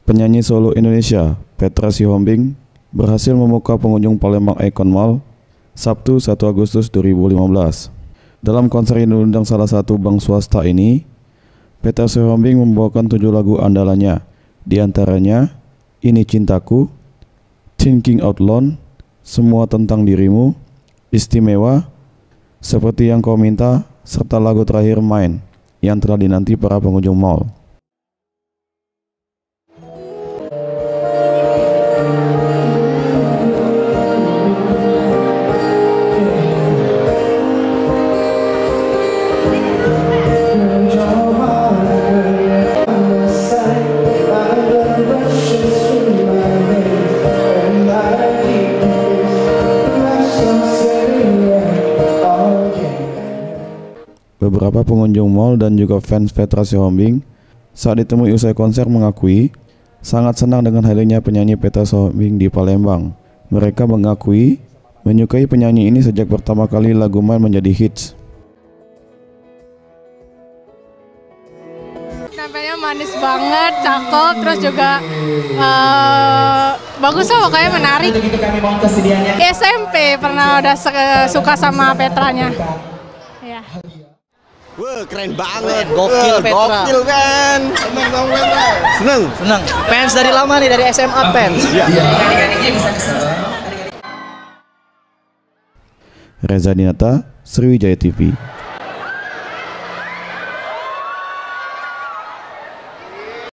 Penyanyi solo Indonesia Petra Sihombing berhasil memukau pengunjung Palembang Icon Mall Sabtu 1 Agustus 2015. Dalam konser yang diundang salah satu bank swasta ini, Petra Sihombing membawakan 7 lagu andalannya, di antaranya Ini Cintaku, Thinking Out Loud, Semua Tentang Dirimu, Istimewa, Seperti Yang Kau Minta, serta lagu terakhir Main yang telah dinanti para pengunjung mall. Beberapa pengunjung mall dan juga fans Petra Sihombing saat ditemui usai konser mengakui sangat senang dengan hadirnya penyanyi Petra Sihombing di Palembang. Mereka mengakui menyukai penyanyi ini sejak pertama kali lagu Main menjadi hits. Nampaknya manis banget, cakep, terus juga bagus lah, pokoknya menarik. Di SMP pernah udah suka sama Petranya. Ya. Wah, keren banget, gokil Petra. Gokil kan. Seneng dong Petra. Seneng. Fans dari lama nih, dari SMA fans. Iya. Reza Dinata, Sriwijaya TV.